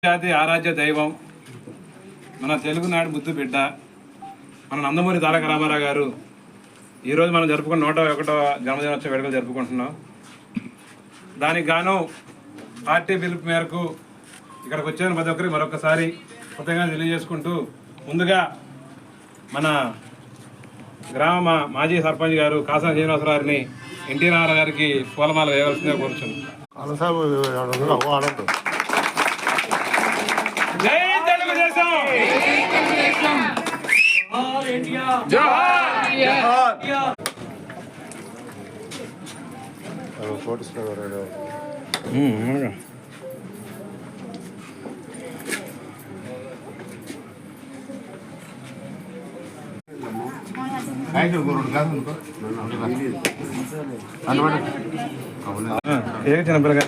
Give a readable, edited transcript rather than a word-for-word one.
జాతి ఆరాధ్య దైవం మన తెలుగునాడు ముద్దు బిడ్డ మన నందమూరి తారక రామారావు గారు ఈరోజు మనం జరుపుకున్న 101వ జన్మదినోత్సవ వేడుకలు జరుపుకుంటున్నాం. దానికి గాను పార్టీ పిలుపు మేరకు ఇక్కడికి వచ్చిన ప్రతి ఒక్కరికి మరొకసారి కృతజ్ఞతలు తెలియజేసుకుంటూ, ముందుగా మన గ్రామ మాజీ సర్పంచ్ గారు కాసం శ్రీనివాసరావు గారిని ఎన్టీ రామారావు గారికి పూలమాల వేయవలసిందిగా కోరుచున్నాం. జై తెలుగుదేశం! ఏ చిన్న పిల్లగా